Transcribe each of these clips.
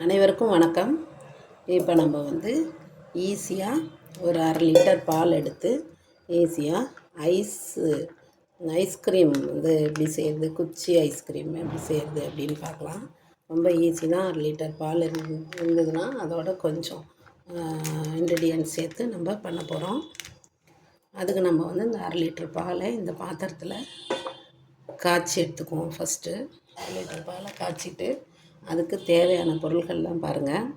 அனைவருக்கும் வணக்கம். இப்போ நம்ம வந்து ஈஸியாக ஒரு 1/2 லிட்டர் பால் எடுத்து ஈஸியாக ஐஸ்கிரீம் வந்து எப்படி செய்கிறது, குச்சி ஐஸ்கிரீம் எப்படி செய்கிறது அப்படின்னு பார்க்கலாம். ரொம்ப ஈஸி தான். 1/2 லிட்டர் பால் இருந்ததுன்னா அதோட கொஞ்சம் இன்க்ரீடியன்ட் சேர்த்து நம்ம பண்ண போகிறோம். அதுக்கு நம்ம வந்து இந்த 1/2 லிட்டர் பாலை இந்த பாத்திரத்தில் காய்ச்சி எடுத்துக்குவோம். ஃபஸ்ட்டு 1/2 லிட்டர் பாலை காய்ச்சிட்டு அதுக்கு தேவையான பொருட்கள்லாம் பாருங்கள்.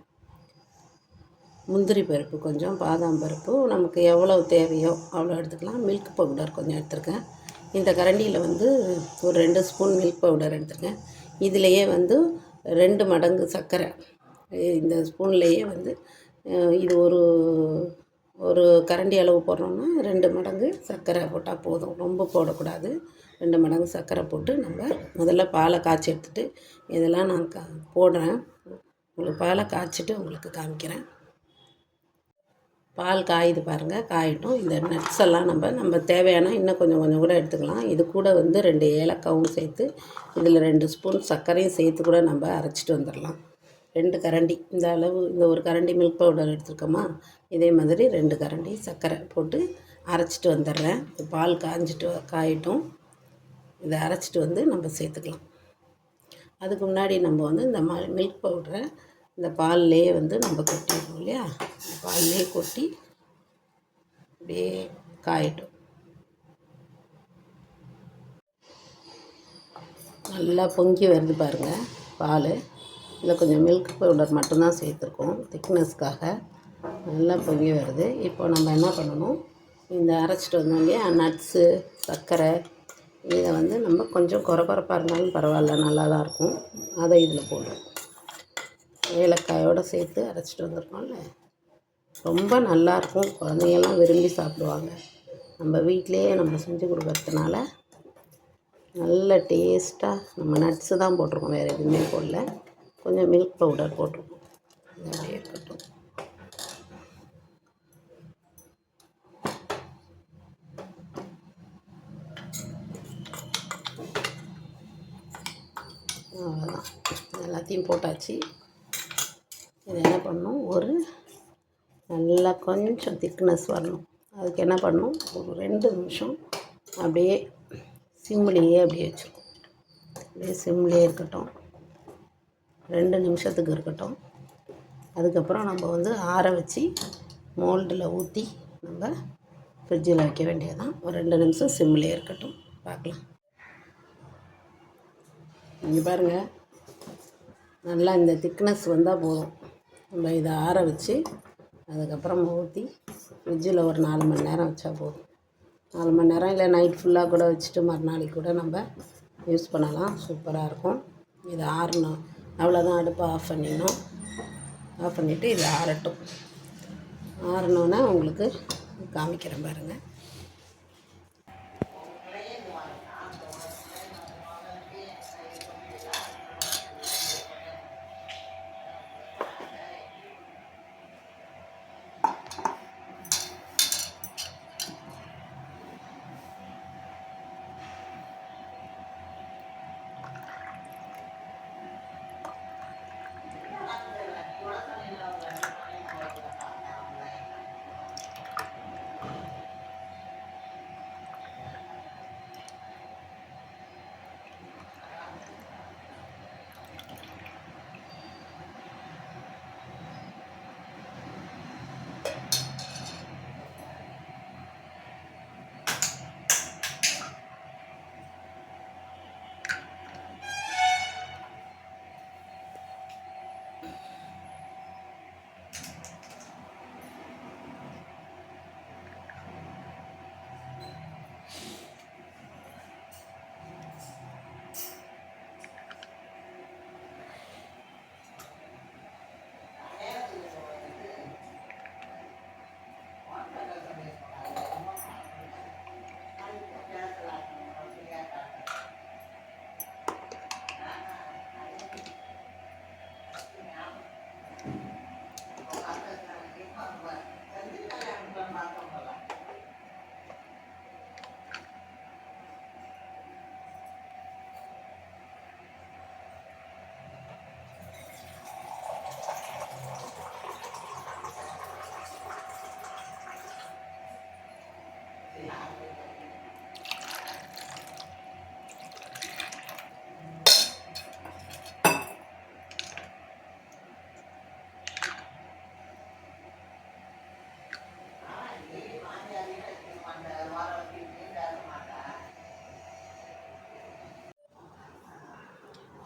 முந்திரி பருப்பு கொஞ்சம், பாதாம் பருப்பு நமக்கு எவ்வளோ தேவையோ அவ்வளோ எடுத்துக்கலாம். மில்க் பவுடர் கொஞ்சம் எடுத்துருக்கேன். இந்த கரண்டியில் வந்து ஒரு 2 ஸ்பூன் மில்க் பவுடர் எடுத்துருக்கேன். இதிலையே வந்து 2 மடங்கு சர்க்கரை, இந்த ஸ்பூன்லேயே வந்து இது ஒரு ஒரு கரண்டி அளவு போடுறோன்னா 2 மடங்கு சர்க்கரை போட்டால் போதும். ரொம்ப போடக்கூடாது. 2 மடங்கு சர்க்கரை போட்டு நம்ம முதல்ல பாலை காய்ச்சி எடுத்துகிட்டு இதெல்லாம் நான் போடுறேன். உங்களுக்கு பாலை காய்ச்சிட்டு உங்களுக்கு காமிக்கிறேன். பால் காயுது பாருங்கள். காயட்டும். இந்த நட்ஸ் எல்லாம் நம்ம தேவையான இன்னும் கொஞ்சம் கொஞ்சம் கூட எடுத்துக்கலாம். இது கூட வந்து 2 ஏலக்காவும் சேர்த்து இதில் 2 ஸ்பூன் சர்க்கரையும் சேர்த்து கூட நம்ம அரைச்சிட்டு வந்துடலாம். 2 கரண்டி, இந்த அளவு, இந்த ஒரு கரண்டி மில்க் பவுடர் எடுத்துருக்கோமா, இதே மாதிரி 2 கரண்டி சர்க்கரை போட்டு அரைச்சிட்டு வந்துடுறேன். பால் காயட்டும். இதை அரைச்சிட்டு வந்து நம்ம சேர்த்துக்கலாம். அதுக்கு முன்னாடி நம்ம வந்து இந்த மில்க் பவுடரை இந்த பால்லையே வந்து நம்ம கொட்டிடணும் இல்லையா. இந்த பால்லையே கொட்டி அப்படியே காயட்டும். நல்லா பொங்கி வருது பாருங்கள் பால். இதில் கொஞ்சம் மில்க் பவுடர் மட்டும்தான் சேர்த்துருக்கோம் திக்னஸ்க்காக. நல்லா பொங்கி வருது. இப்போ நம்ம என்ன பண்ணணும், இந்த அரைச்சிட்டு வந்தோம் இல்லையா நட்ஸு, சர்க்கரை, இதை வந்து நம்ம கொஞ்சம் குறப்பாக இருந்தாலும் பரவாயில்ல, நல்லா தான் இருக்கும். அதை இதில் போடுறோம். ஏலக்காயோடு சேர்த்து அரைச்சிட்டு வந்திருக்கோம்ல, ரொம்ப நல்லாயிருக்கும். குழந்தைங்கள்லாம் விரும்பி சாப்பிடுவாங்க. நம்ம வீட்டிலையே நம்ம செஞ்சு கொடுக்கறதுனால நல்ல டேஸ்ட்டாக. நம்ம நட்ஸு தான் போட்டிருக்கோம், வேறு எதுவுமே போடல. கொஞ்சம் மில்க் பவுடர் போட்டிருக்கோம். அப்படியே இருக்கட்டும். அவ்வளோதான், எல்லாத்தையும் போட்டாச்சு. இது என்ன பண்ணணும், ஒரு நல்லா கொஞ்சம் திக்னஸ் வரணும். அதுக்கு என்ன பண்ணணும், ஒரு 2 நிமிஷம் அப்படியே சிம்லேயே அப்படியே வச்சுருக்கோம். அப்படியே சிம்லேயே இருக்கட்டும். 2 நிமிஷத்துக்கு இருக்கட்டும். அதுக்கப்புறம் நம்ம வந்து ஆற வச்சு மோல்டில் ஊற்றி நம்ம ஃப்ரிட்ஜில் வைக்க வேண்டியதுதான். ஒரு 2 நிமிஷம் சிம்லேயே இருக்கட்டும். பார்க்கலாம். இங்கே பாருங்கள், நல்லா இந்த திக்னஸ் வந்தால் போதும். நம்ம இதை ஆற வச்சு அதுக்கப்புறம் ஊற்றி ஃப்ரிட்ஜில் ஒரு 4 மணி நேரம் வச்சா போதும். 4 மணி நேரம் இல்லை நைட் ஃபுல்லாக கூட வச்சுட்டு மறுநாளைக்கு கூட நம்ம யூஸ் பண்ணலாம். சூப்பராக இருக்கும். இது ஆறணும். அவ்வளோதான், அடுப்பை ஆஃப் பண்ணிடணும். ஆஃப் பண்ணிவிட்டு இது ஆறட்டும். ஆறணுன்னா உங்களுக்கு காமிக்கிறேன் பாருங்கள்.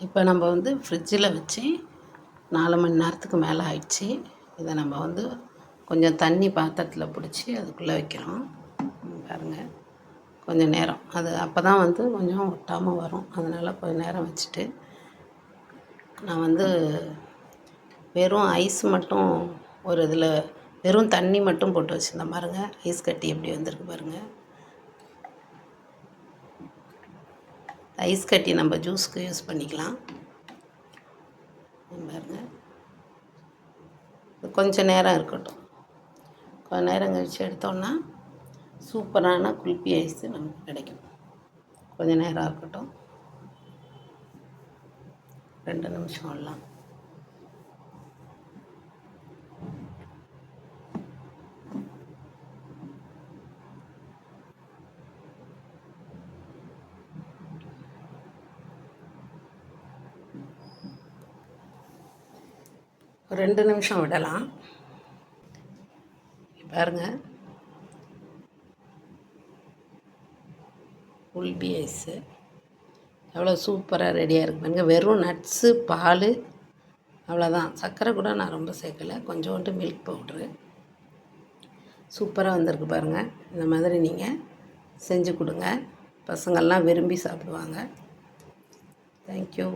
இப்போ நம்ம வந்து ஃப்ரிட்ஜில் வச்சு 4 மணி நேரத்துக்கு மேலே ஆயிடுச்சு. இதை நம்ம வந்து கொஞ்சம் தண்ணி பாத்திரத்தில் பிடிச்சி அதுக்குள்ளே வைக்கிறோம். பாருங்கள், கொஞ்சம் நேரம் அது அப்போ தான் வந்து கொஞ்சம் ஒட்டாமல் வரும். அதனால் கொஞ்சம் நேரம் வச்சுட்டு நான் வந்து வெறும் ஐஸ் மட்டும் ஒரு இதில் வெறும் தண்ணி மட்டும் போட்டு வச்சுருந்தேன் பாருங்கள். ஐஸ் கட்டி எப்படி வந்திருக்கு பாருங்கள். ஐஸ் கட்டி நம்ம ஜூஸுக்கு யூஸ் பண்ணிக்கலாம் பாருங்கள். கொஞ்சம் நேரம் இருக்கட்டும். கொஞ்சம் நேரம் கழித்து எடுத்தோன்னா சூப்பரான குல்ஃபி ஐஸு நமக்கு கிடைக்கும். கொஞ்சம் நேரம் இருக்கட்டும், 2 நிமிஷம் வரலாம். ஒரு 2 நிமிஷம் விடலாம். பாருங்கள், குல்ஃபி ஐஸு எவ்வளோ சூப்பராக ரெடியாக இருக்குது பாருங்கள். வெறும் நட்ஸு, பால், அவ்வளோதான். சர்க்கரை கூட நான் ரொம்ப சேர்க்கலை, கொஞ்சோண்டு மில்க் பவுட்ரு. சூப்பராக வந்திருக்கு பாருங்கள். இந்த மாதிரி நீங்கள் செஞ்சு கொடுங்க, பசங்கள்லாம் விரும்பி சாப்பிடுவாங்க. தேங்க்யூ.